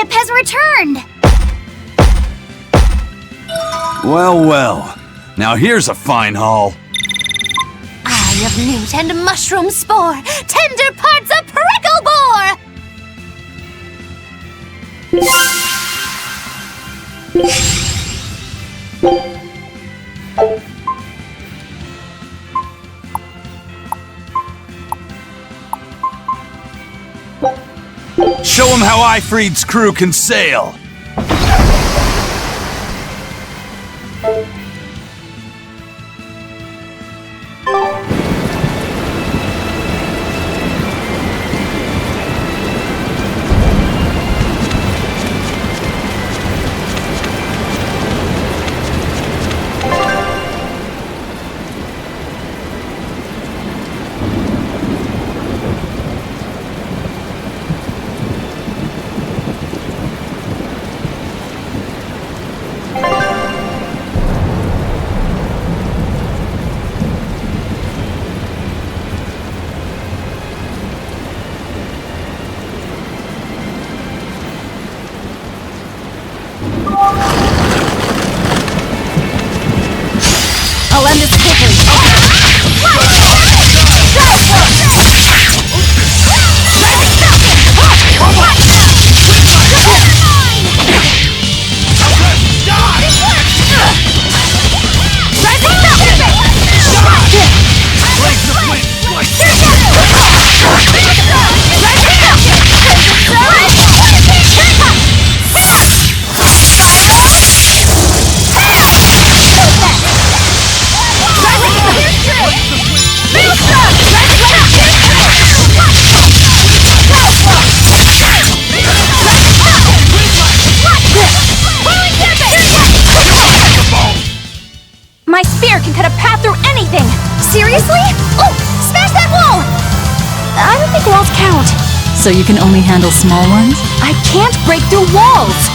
ship has returned! Well, well. Now here's a fine haul. Eye of newt and mushroom spore, tender parts of prickle boar! Show 'em how Ifreed's crew can sail! I'll end this quickly. My spear can cut a path through anything! Seriously? Oh! Smash that wall! I don't think walls count. So you can only handle small ones? I can't break through walls!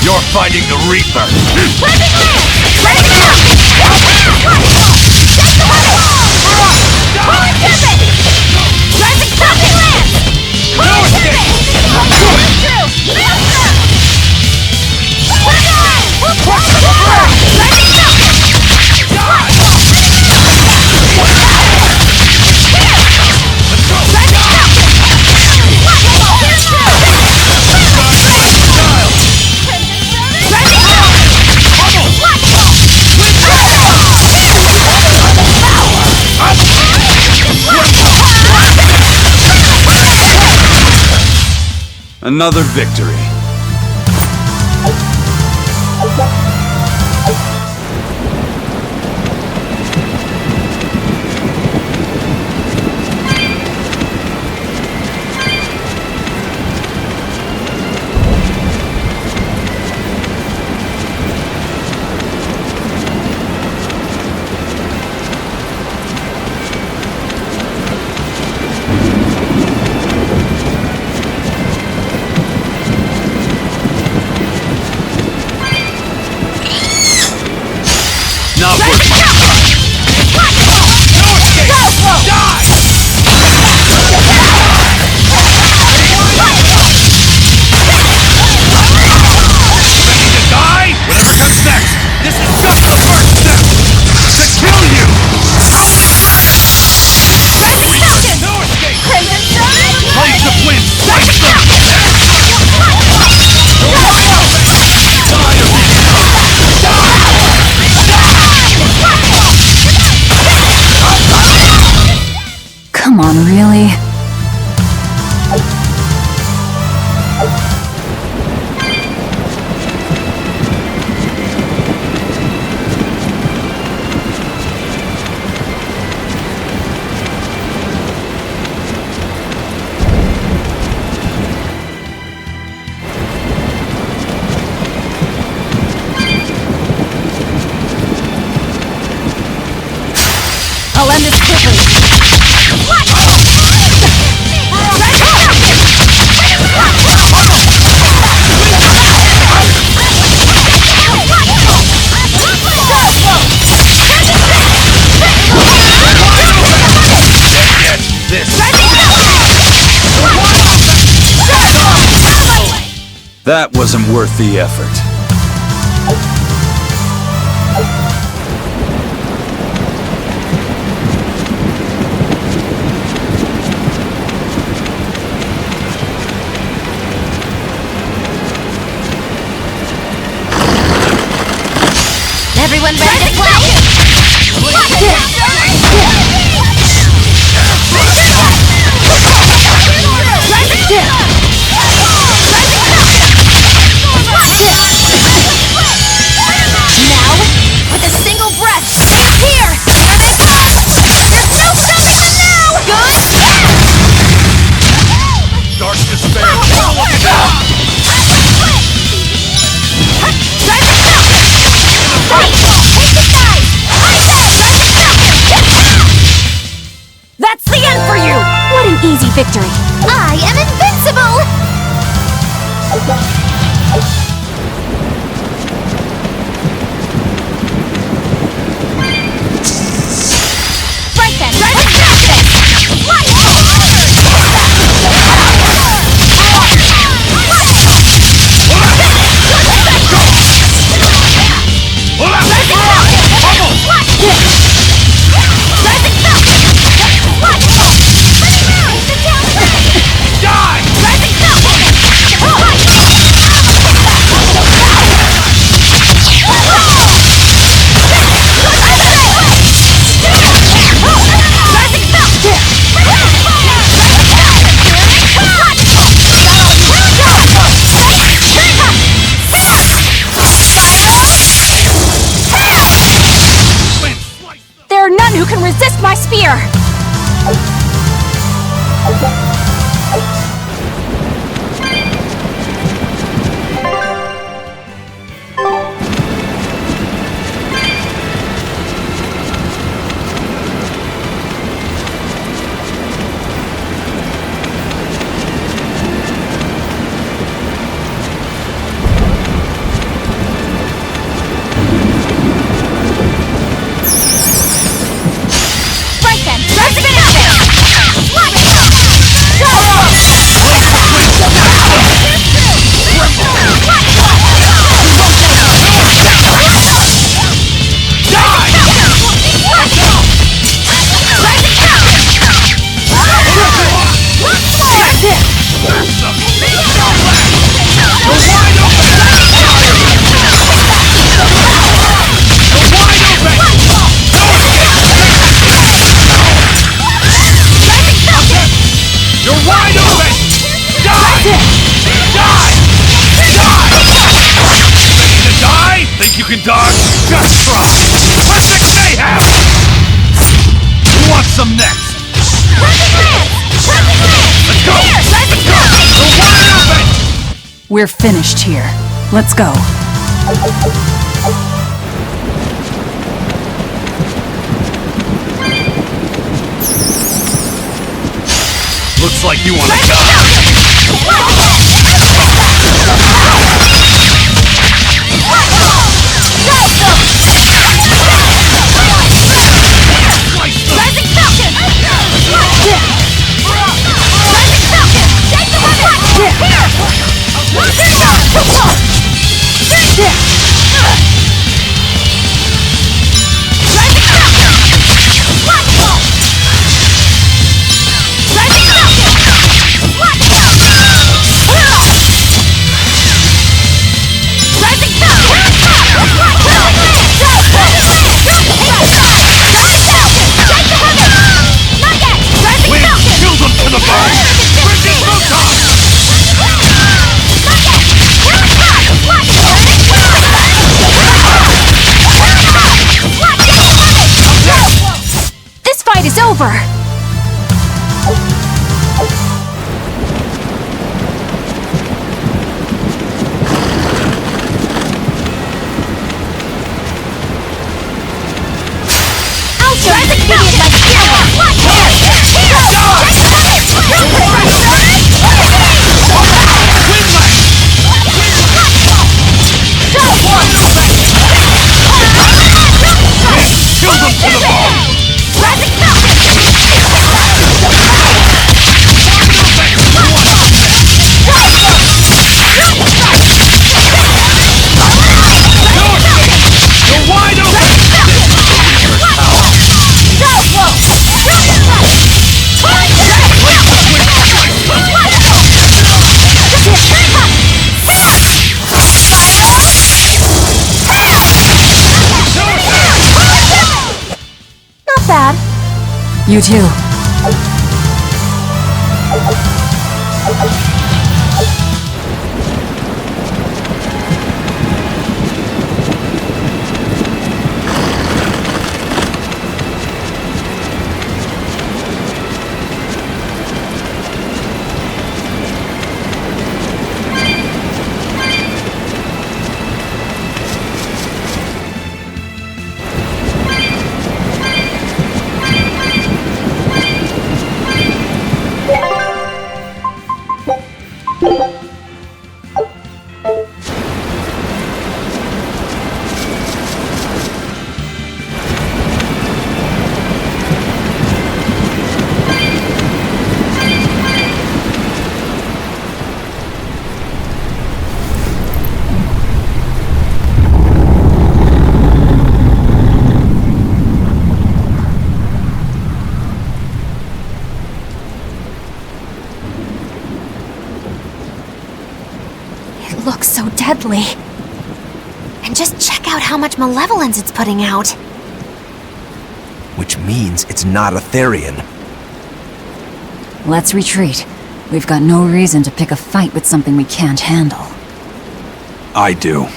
You're fighting the Reaper! Rising land! Rising up! Take the money! Holy Tempest! Rising Falcon land! Holy Tempest! Through! Another victory. That wasn't worth the effort. Everyone ready to play? Now, with a single breath, it's here! Here they come! There's no stopping them now! Good? Dark despair! That's the end for you! What an easy victory! I am invincible! Right then, let's attack this! There are none who can resist my spear! Dodge? Just try! Perfect mayhem! Who wants some next? Perfect lance! Perfect lance! Let's go! Here, let's go! We're wide open! We're finished here. Let's go. Looks like you want to die! Let's go! You too. Looks so deadly. And just check out how much malevolence it's putting out. Which means it's not Etherian. Let's retreat. We've got no reason to pick a fight with something we can't handle. I do.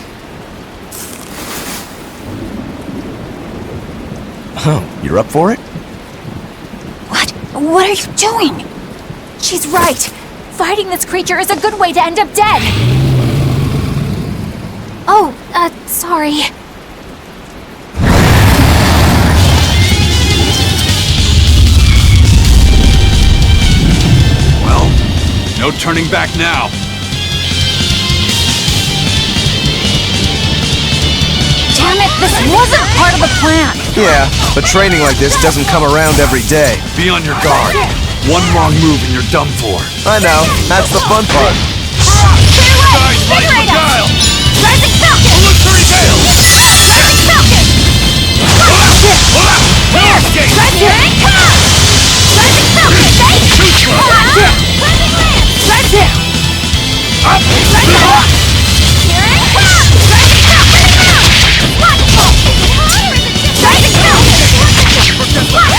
Oh, you're up for it? What? What are you doing? She's right. Fighting this creature is a good way to end up dead. Oh, sorry. Well, no turning back now. Damn it, this wasn't part of the plan. Yeah, but training like this doesn't come around every day. Be on your guard. One wrong move and you're done for. I know, that's the fun part. Guys, like Liberate us! beguile! Rising Falcon! Illusory veil! Rising Falcon! Here! Here it comes! Rising Falcon! Too slow! Rising Lance! Rising! Up! Rising Hawk! Here it comes! Rising Falcon! Wonderful! Rising Falcon! Wonderful!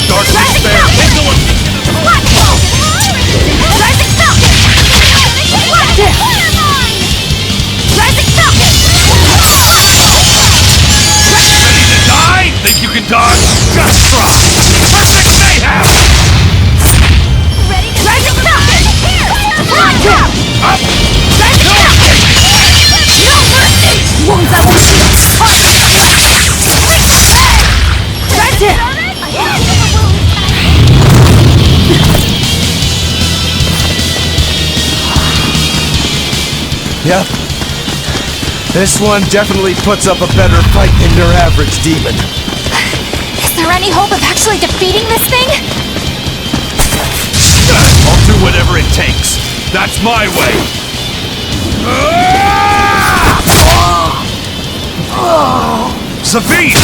Dark Rising despair! Falcon! Indolent! Wonderful! Rising Falcon! Wonderful! Rising Falcon! Ready to die? Think you can dodge? Just try! Perfect mayhem! Rising Falcon! Wonderful! Up! Rising Falcon! No mercy! Wounds that will shield! Rising! Yep. This one definitely puts up a better fight than your average demon. Is there any hope of actually defeating this thing? I'll do whatever it takes. That's my way. Savine!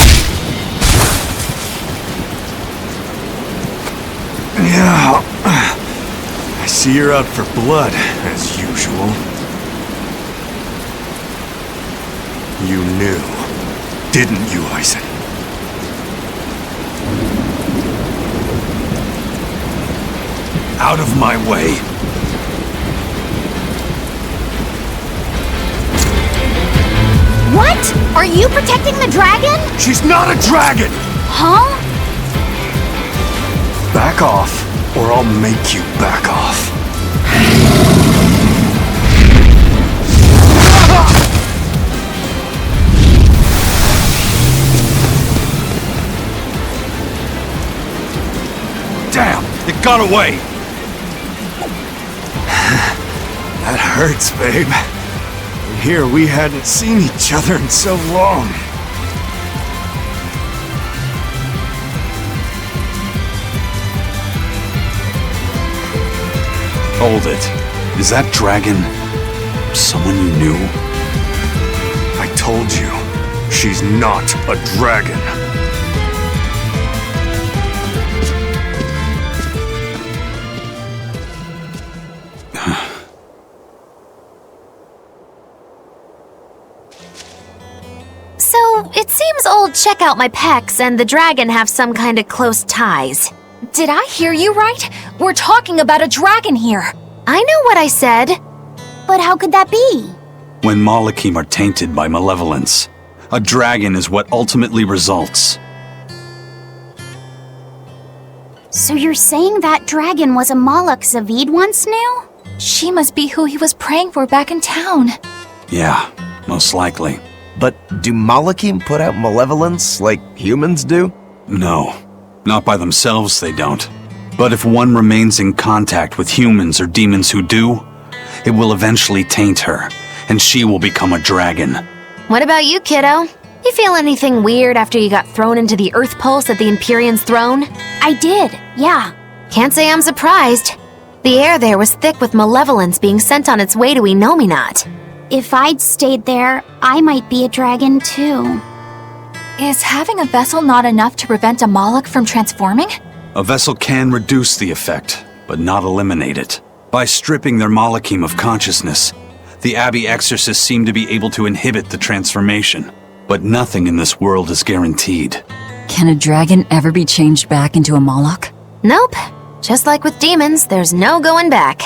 Yeah, I see you're out for blood, as usual. You knew, didn't you, Eisen? Out of my way. What? Are you protecting the dragon? She's not a dragon! Huh? Back off, or I'll make you back off. Damn! It got away! That hurts, babe. Here we hadn't seen each other in so long. Hold it. Is that dragon someone you knew? I told you, she's not a dragon. Seems old check out my pecs and the dragon have some kind of close ties. Did I hear you right? We're talking about a dragon here. I know what I said. But how could that be? When Malachim are tainted by malevolence, a dragon is what ultimately results. So you're saying that dragon was a Malak Zavid once knew? She must be who he was praying for back in town. Yeah, most likely. But do Malachim put out malevolence like humans do? No, not by themselves they don't. But if one remains in contact with humans or demons who do, it will eventually taint her, and she will become a dragon. What about you, kiddo? You feel anything weird after you got thrown into the Earth Pulse at the Empyrean's throne? I did, yeah. Can't say I'm surprised. The air there was thick with malevolence being sent on its way to Enominat. If I'd stayed there, I might be a dragon too. Is having a vessel not enough to prevent a Malak from transforming? A vessel can reduce the effect, but not eliminate it. By stripping their Malachim of consciousness, the Abbey exorcists seem to be able to inhibit the transformation. But nothing in this world is guaranteed. Can a dragon ever be changed back into a Moloch? Nope. Just like with demons, there's no going back.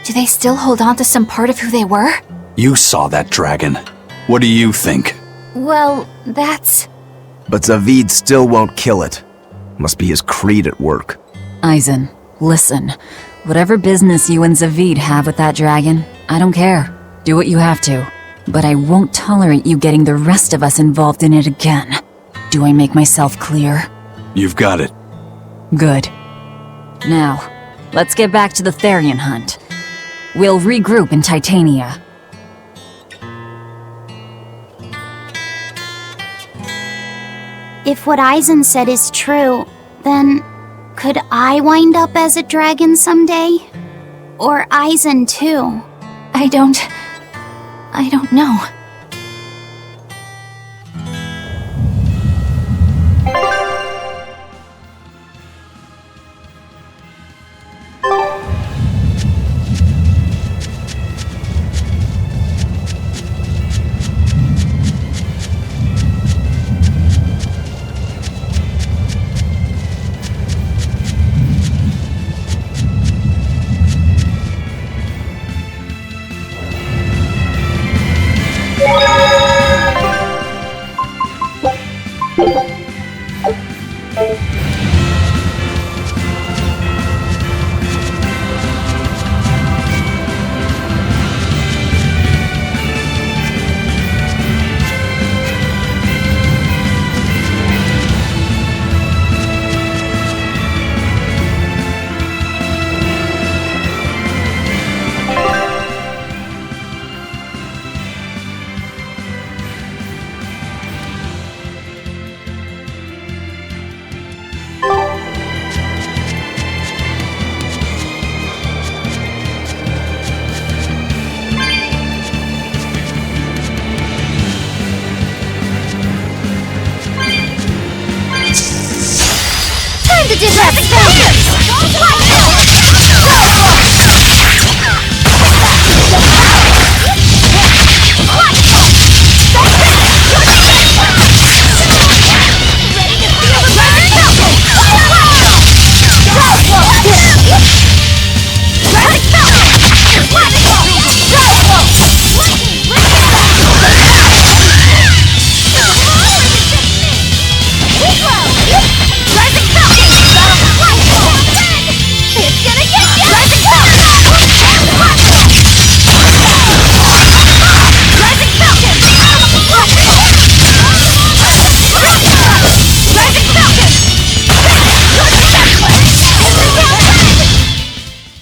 Do they still hold on to some part of who they were? You saw that dragon. What do you think? Well, that's... But Zavid still won't kill it. Must be his creed at work. Eisen, listen. Whatever business you and Zavid have with that dragon, I don't care. Do what you have to. But I won't tolerate you getting the rest of us involved in it again. Do I make myself clear? You've got it. Good. Now, let's get back to the Therian hunt. We'll regroup in Titania. If what Eisen said is true, then could I wind up as a dragon someday? Or Eisen too? I don't know.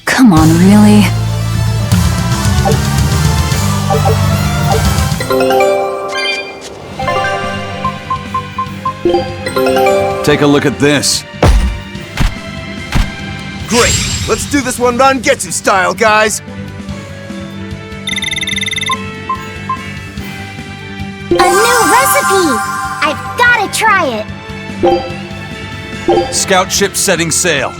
Come on, really? Take a look at this. Great! Let's do this one Rangetsu style, guys! A new recipe! I've gotta try it! Scout ship setting sail.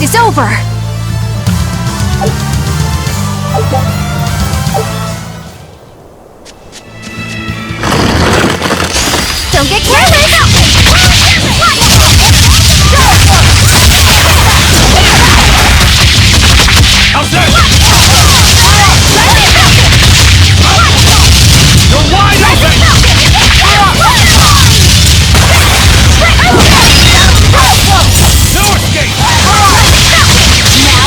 fight is over! Don't get careless! How's that? You're wide open! No escape! Now,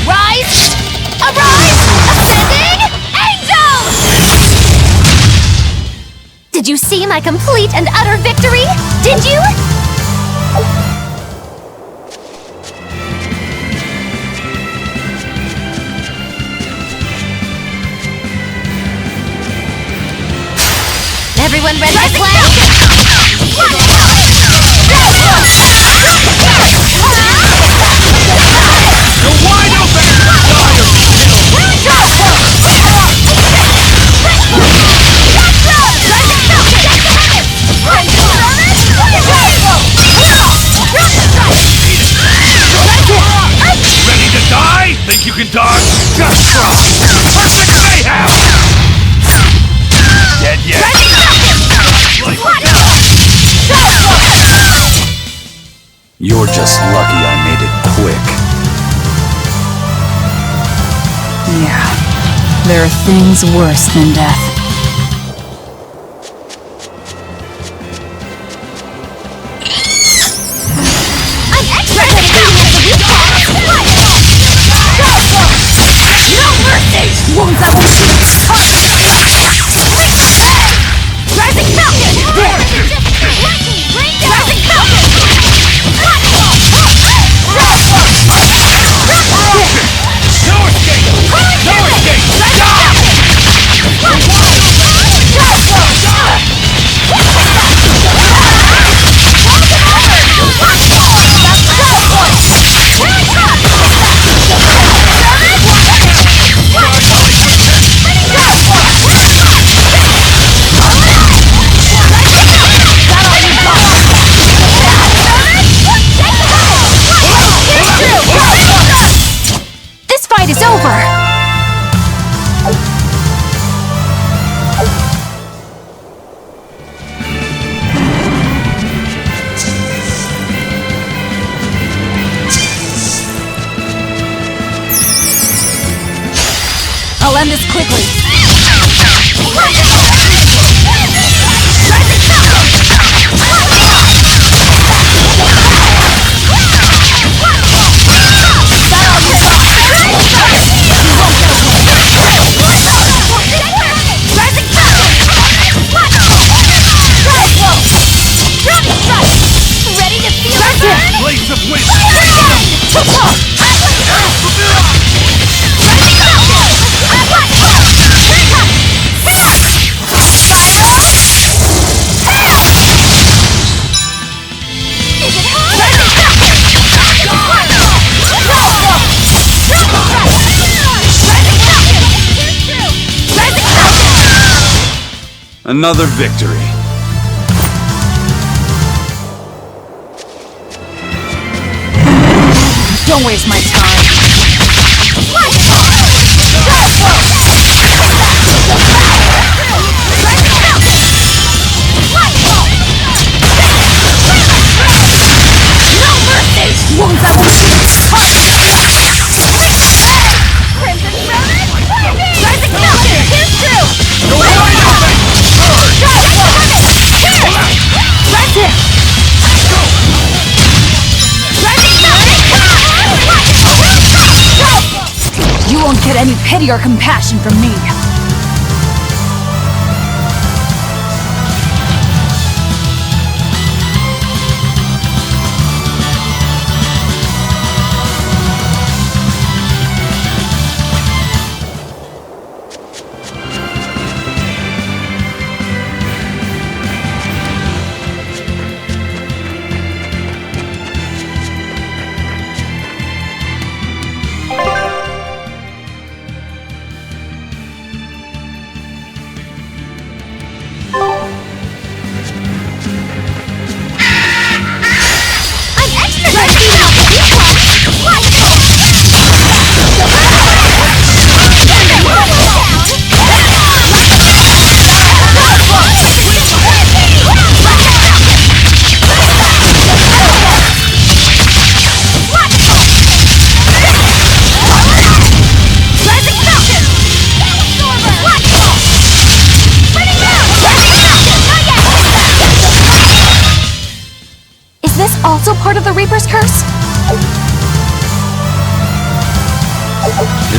rise! Arise! Ascending angels! Did you see my complete and utter victory? Did you? Everyone ready to play? You're wide open! Ready to die? Think you can dodge? Perfect mayhem! Dead yet? You're just lucky I made it quick. Yeah, there are things worse than death. I'm expert at beating the weak points! No mercy! Wounds up and shoots! Rising Falcon! Lightning! Rain down! Rising Falcon! No escape! No escape! This fight is over! I'll end this quickly. Ready to feel it? Blades of wind! Another victory. Don't waste my time. No mercy! Wounds up and shoots! Crimson Ronin! Rising Falcon! Here's true! You're wide open! Right here! You won't get any pity or compassion from me.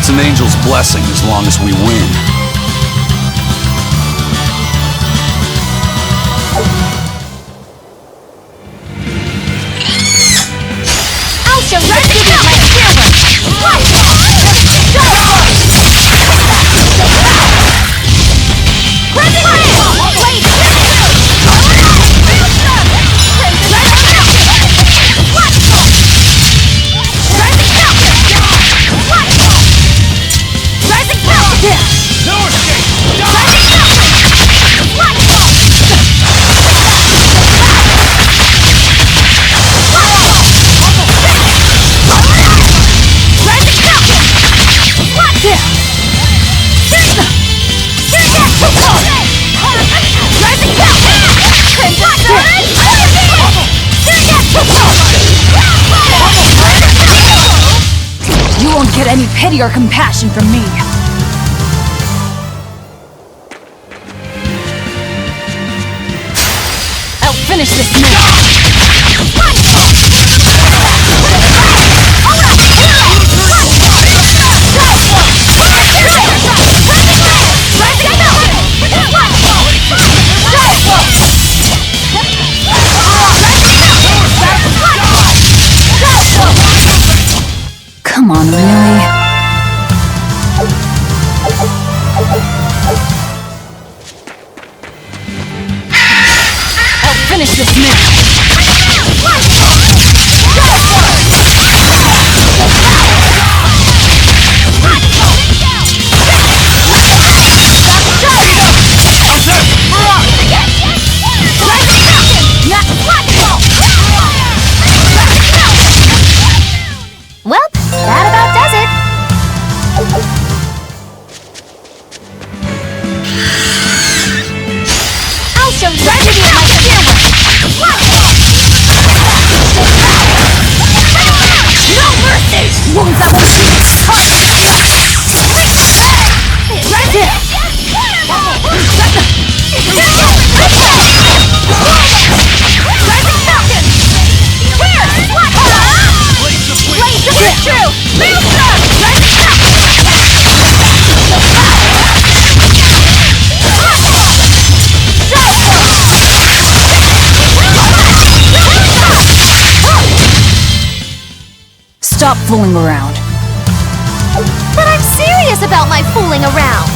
It's an angel's blessing as long as we win. I'll show you the beauty of my You won't get any pity or compassion from me. I'll finish this man. Come on, really? I'll finish this man. Well, that about does it. I'll show you the beauty of my No mercy! Wounds that will see its heart! Right here! Rising Falcon! Where? What? Blaze of true! Maelstrom! Rising Stop fooling around. But I'm serious about my fooling around.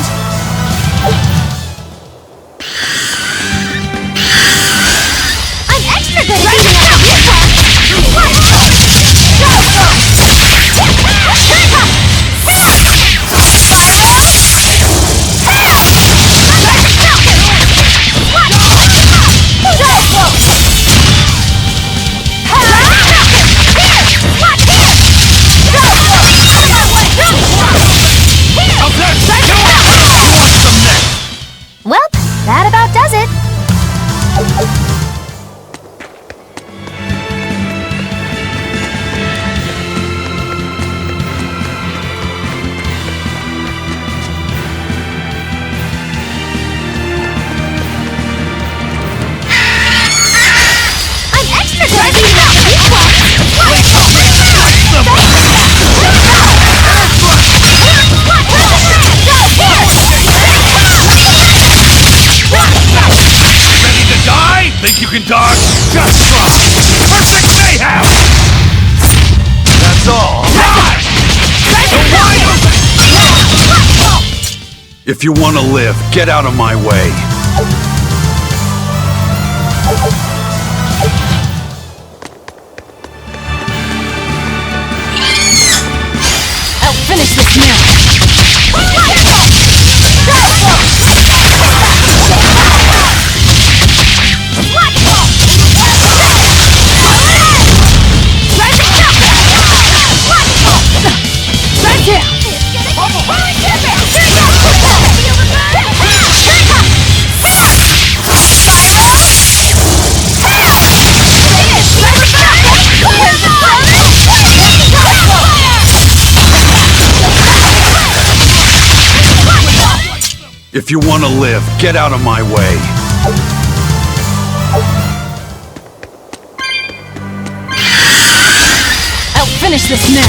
I'm extra good at beating up Well, that about does it. I'm extra good at beating out these Ready to die? Think you can dodge? Just try! Perfect mayhem! That's all! If you want to live, get out of my way. I'll finish this man. If you want to live, get out of my way. I'll finish this now.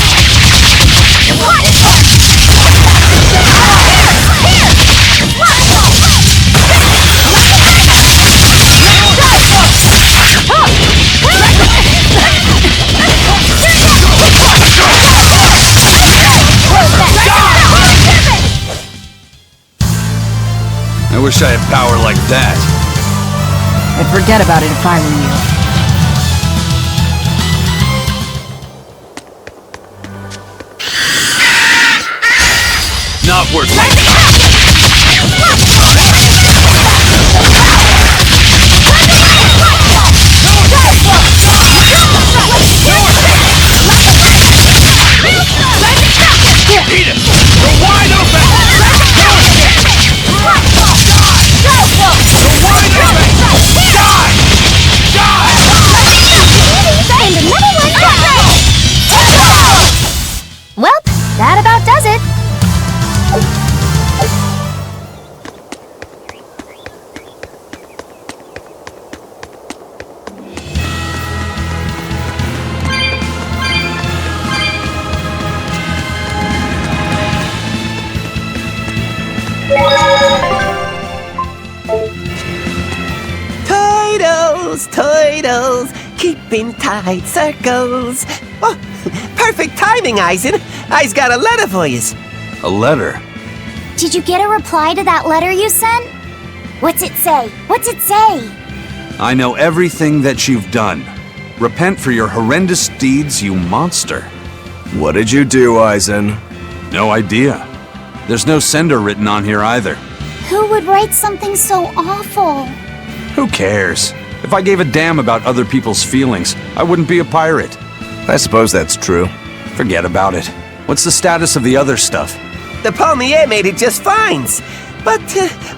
wish I had power like that. I'd forget about it if I were you. Not worth it. Eat it! You're wide open! No escape! You're wide open! Die! Well, that about does it. Toidles, keeping tight circles. Oh, perfect timing, Eisen. I's got a letter for yous. A letter? Did you get a reply to that letter you sent? What's it say? What's it say? I know everything that you've done. Repent for your horrendous deeds, you monster. What did you do, Eisen? No idea. There's no sender written on here either. Who would write something so awful? Who cares? If I gave a damn about other people's feelings, I wouldn't be a pirate. I suppose that's true. Forget about it. What's the status of the other stuff? The Palmier made it just fine. But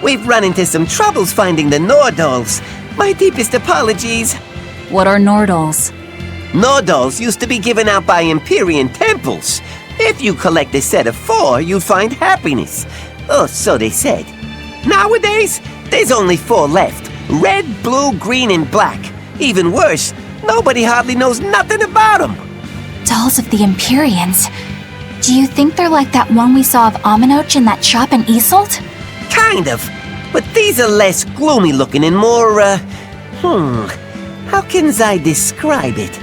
we've run into some troubles finding the Nordals. My deepest apologies. What are Nordals? Nordals used to be given out by Empyrean temples. If you collect a set of 4, you'd find happiness. Oh, so they said. Nowadays, there's only 4 left. Red, blue, green, and black. Even worse, nobody hardly knows nothing about them. Dolls of the Empyreans. Do you think they're like that one we saw of Aminoch in that shop in Isolt? Kind of. But these are less gloomy looking and more, how can I describe it?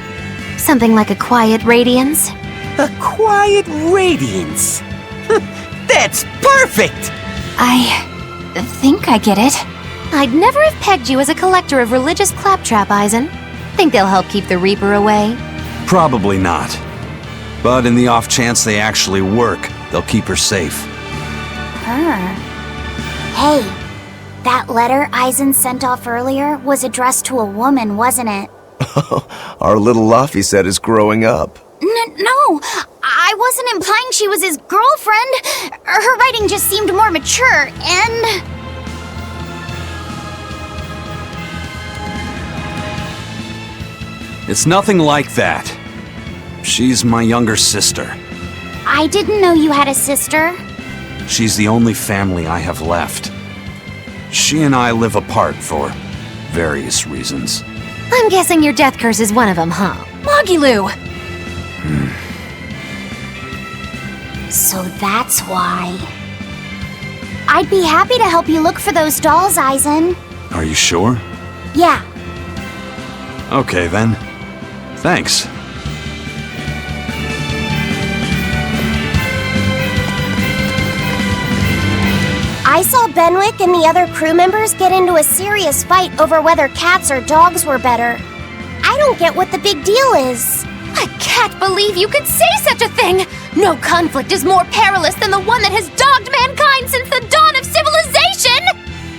Something like a quiet radiance? A quiet radiance. That's perfect! I think I get it. I'd never have pegged you as a collector of religious claptrap, Eisen. Think they'll help keep the Reaper away? Probably not. But in the off chance they actually work, they'll keep her safe. Hey, that letter Eisen sent off earlier was addressed to a woman, wasn't it? Our little Laffy set is growing up. No, I wasn't implying she was his girlfriend. Her writing just seemed more mature, and... It's nothing like that. She's my younger sister. I didn't know you had a sister. She's the only family I have left. She and I live apart for various reasons. I'm guessing your death curse is one of them, huh? Mogiloo! So that's why. I'd be happy to help you look for those dolls, Eisen. Are you sure? Yeah. Okay then. Thanks. I saw Benwick and the other crew members get into a serious fight over whether cats or dogs were better. I don't get what the big deal is. I can't believe you could say such a thing! No conflict is more perilous than the one that has dogged mankind since the dawn of civilization!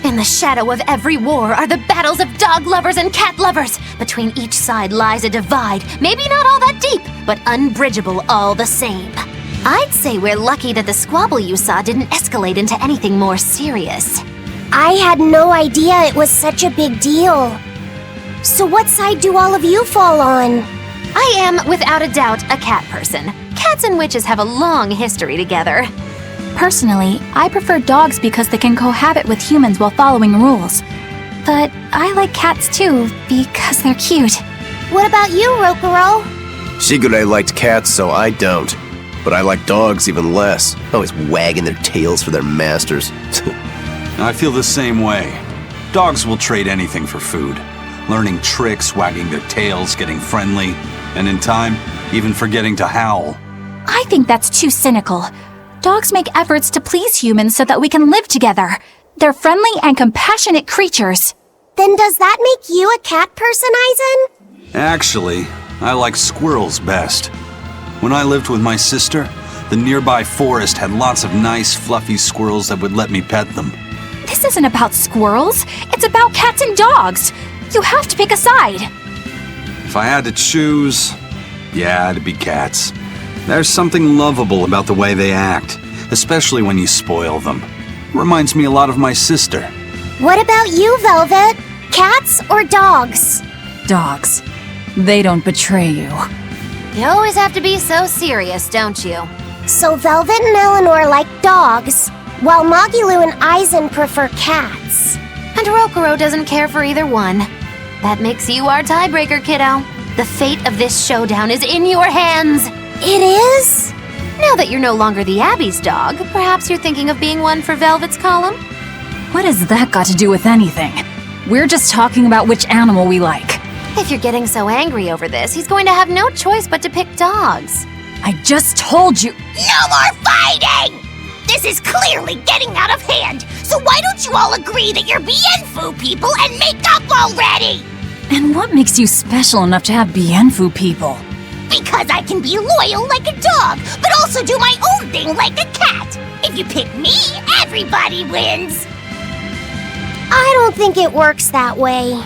In the shadow of every war are the battles of dog lovers and cat lovers. Between each side lies a divide, maybe not all that deep, but unbridgeable all the same. I'd say we're lucky that the squabble you saw didn't escalate into anything more serious. I had no idea it was such a big deal. So what side do all of you fall on? I am, without a doubt, a cat person. Cats and witches have a long history together. Personally, I prefer dogs because they can cohabit with humans while following rules. But I like cats too, because they're cute. What about you, Rokuro? Shigure liked cats, so I don't. But I like dogs even less. Always wagging their tails for their masters. I feel the same way. Dogs will trade anything for food. Learning tricks, wagging their tails, getting friendly, and in time, even forgetting to howl. I think that's too cynical. Dogs make efforts to please humans so that we can live together. They're friendly and compassionate creatures. Then does that make you a cat person, Eisen? Actually, I like squirrels best. When I lived with my sister, the nearby forest had lots of nice, fluffy squirrels that would let me pet them. This isn't about squirrels. It's about cats and dogs. You have to pick a side. If I had to choose, yeah, it'd be cats. There's something lovable about the way they act, especially when you spoil them. Reminds me a lot of my sister. What about you, Velvet? Cats or dogs? Dogs. They don't betray you. You always have to be so serious, don't you? So Velvet and Eleanor like dogs, while Magilu and Eisen prefer cats. And Rokuro doesn't care for either one. That makes you our tiebreaker, kiddo. The fate of this showdown is in your hands. It is? Now that you're no longer the Abbey's dog, perhaps you're thinking of being one for Velvet's column? What has that got to do with anything? We're just talking about which animal we like. If you're getting so angry over this, he's going to have no choice but to pick dogs. I just told you. No more fighting! This is clearly getting out of hand, so why don't you all agree that you're Bienfu people and make up already? And what makes you special enough to have Bienfu people? Because I can be loyal like a dog, but also do my own thing like a cat. If you pick me, everybody wins. I don't think it works that way.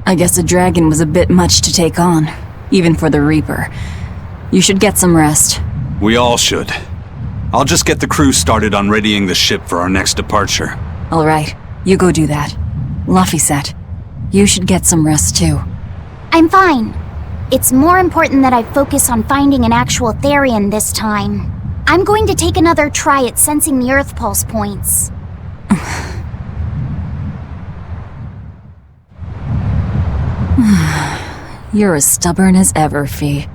I guess a dragon was a bit much to take on, even for the Reaper. You should get some rest. We all should. I'll just get the crew started on readying the ship for our next departure. All right, you go do that. Laphicet, you should get some rest too. I'm fine. It's more important that I focus on finding an actual Therian this time. I'm going to take another try at sensing the Earth Pulse points. You're as stubborn as ever, Fee.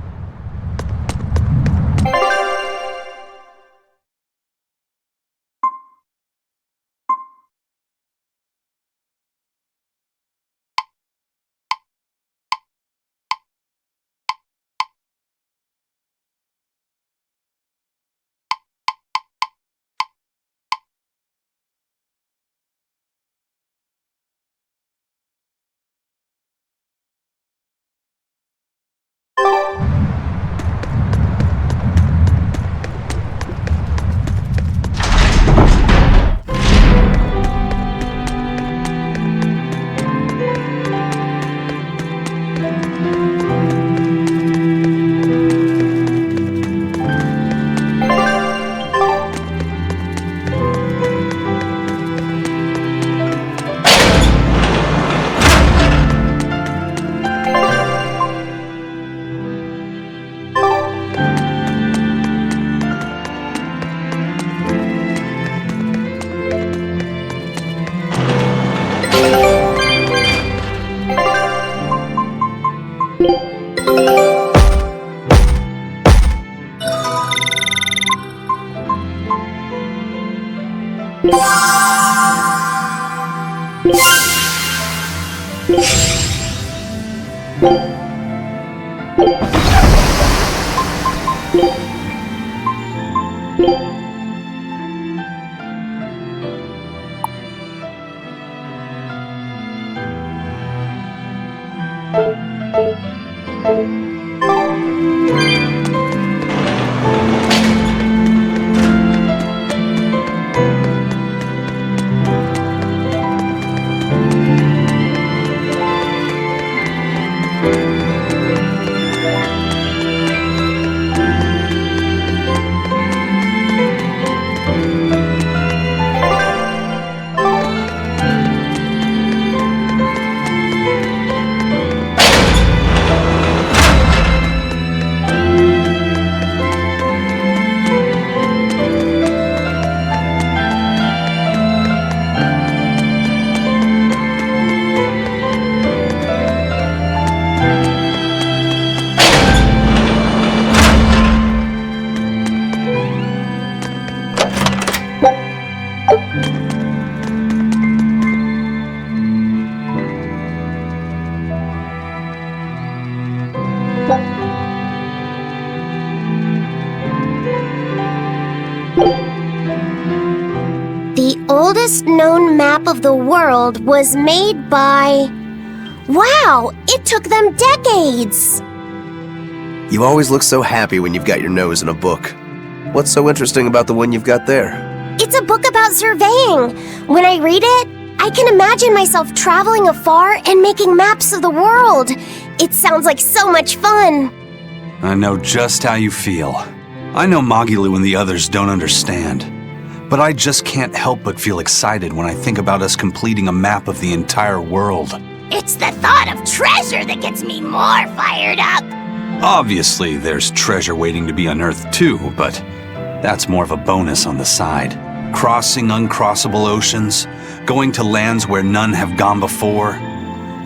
The oldest known map of the world was made by... Wow! It took them decades! You always look so happy when you've got your nose in a book. What's so interesting about the one you've got there? It's a book about surveying. When I read it, I can imagine myself traveling afar and making maps of the world. It sounds like so much fun. I know just how you feel. I know Magilu and the others don't understand. But I just can't help but feel excited when I think about us completing a map of the entire world. It's the thought of treasure that gets me more fired up. Obviously, there's treasure waiting to be unearthed too, but that's more of a bonus on the side. Crossing uncrossable oceans, going to lands where none have gone before.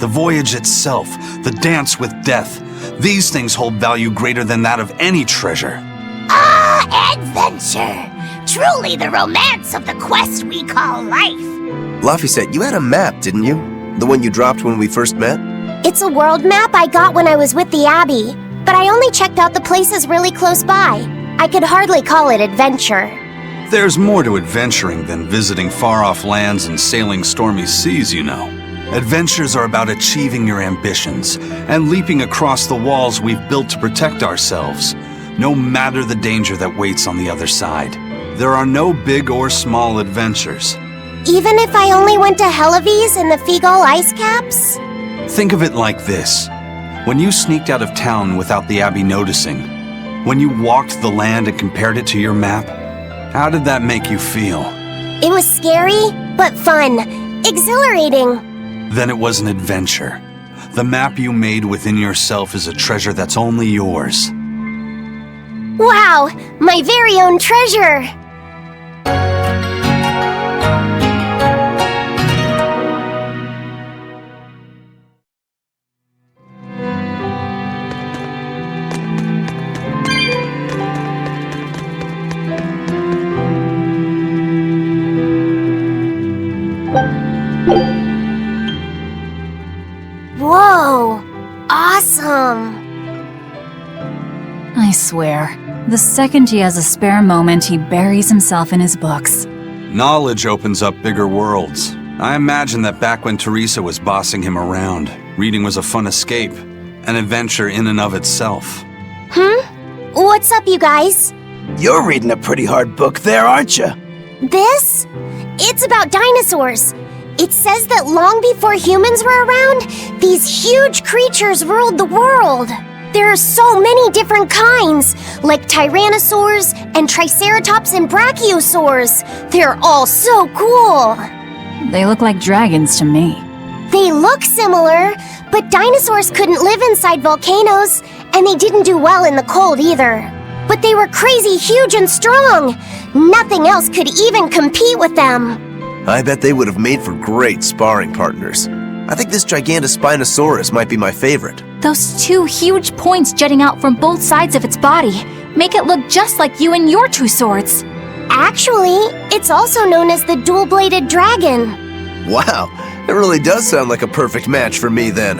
The voyage itself, the dance with death, these things hold value greater than that of any treasure. Ah, adventure! Truly the romance of the quest we call life. Laphicet, you had a map, didn't you? The one you dropped when we first met? It's a world map I got when I was with the Abbey, but I only checked out the places really close by. I could hardly call it adventure. There's more to adventuring than visiting far-off lands and sailing stormy seas, you know. Adventures are about achieving your ambitions and leaping across the walls we've built to protect ourselves, no matter the danger that waits on the other side. There are no big or small adventures. Even if I only went to Helavis and the Figal ice caps? Think of it like this. When you sneaked out of town without the Abbey noticing, when you walked the land and compared it to your map, how did that make you feel? It was scary, but fun. Exhilarating. Then it was an adventure. The map you made within yourself is a treasure that's only yours. Wow, my very own treasure! Whoa! Awesome! I swear, the second he has a spare moment, he buries himself in his books. Knowledge opens up bigger worlds. I imagine that back when Teresa was bossing him around, reading was a fun escape, an adventure in and of itself. What's up, you guys? You're reading a pretty hard book there, aren't you? This? It's about dinosaurs. It says that long before humans were around, these huge creatures ruled the world. There are so many different kinds, like tyrannosaurs and triceratops and brachiosaurs. They're all so cool. They look like dragons to me. They look similar, but dinosaurs couldn't live inside volcanoes, and they didn't do well in the cold either. But they were crazy huge and strong. Nothing else could even compete with them. I bet they would have made for great sparring partners. I think this Gigantospinosaurus might be my favorite. Those two huge points jutting out from both sides of its body make it look just like you and your two swords. Actually, it's also known as the dual-bladed dragon. Wow, it really does sound like a perfect match for me then.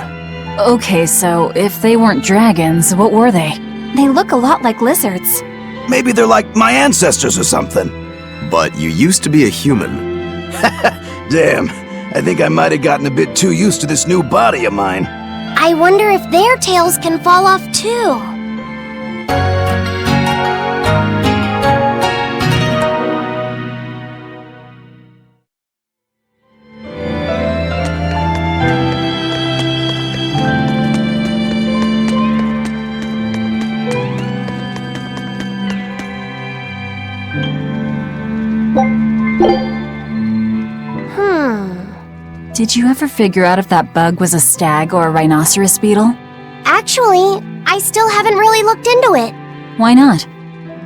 Okay, so if they weren't dragons, what were they? They look a lot like lizards. Maybe they're like my ancestors or something. But you used to be a human. Damn, I think I might have gotten a bit too used to this new body of mine. I wonder if their tails can fall off too. Did you ever figure out if that bug was a stag or a rhinoceros beetle? Actually, I still haven't really looked into it. Why not?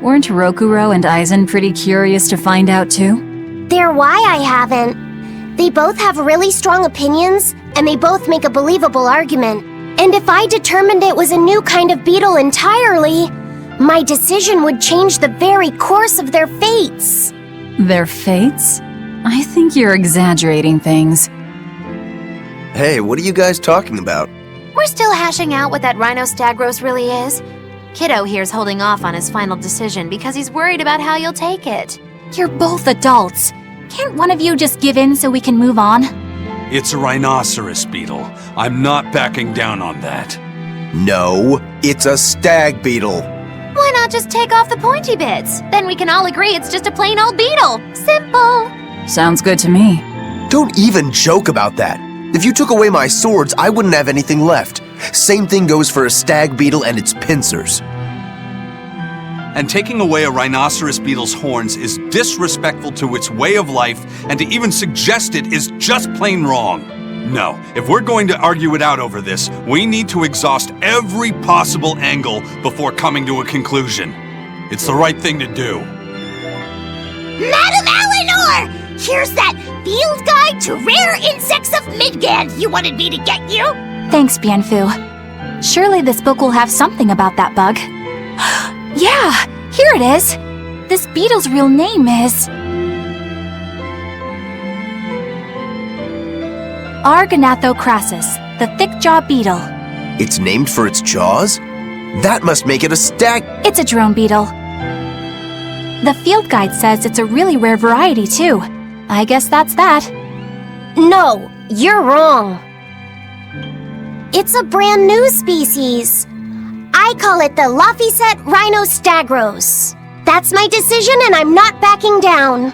Weren't Rokuro and Aizen pretty curious to find out too? They're why I haven't. They both have really strong opinions, and they both make a believable argument. And if I determined it was a new kind of beetle entirely, my decision would change the very course of their fates. Their fates? I think you're exaggerating things. Hey, what are you guys talking about? We're still hashing out what that Rhinostagros really is. Kiddo here's holding off on his final decision because he's worried about how you'll take it. You're both adults. Can't one of you just give in so we can move on? It's a rhinoceros beetle. I'm not backing down on that. No, it's a stag beetle. Why not just take off the pointy bits? Then we can all agree it's just a plain old beetle. Simple. Sounds good to me. Don't even joke about that. If you took away my swords, I wouldn't have anything left. Same thing goes for a stag beetle and its pincers. And taking away a rhinoceros beetle's horns is disrespectful to its way of life, and to even suggest it is just plain wrong. No, if we're going to argue it out over this, we need to exhaust every possible angle before coming to a conclusion. It's the right thing to do. Madam Eleanor! Here's that field guide to rare insects of Midgand you wanted me to get you. Thanks, Bienfu. Surely this book will have something about that bug. Yeah, here it is. This beetle's real name is Argonathocrassus, the thick-jawed beetle. It's named for its jaws? That must make it a stag. It's a drone beetle. The field guide says it's a really rare variety, too. I guess that's that. No, you're wrong. It's a brand new species. I call it the Laphicet rhinostagros. That's my decision and I'm not backing down.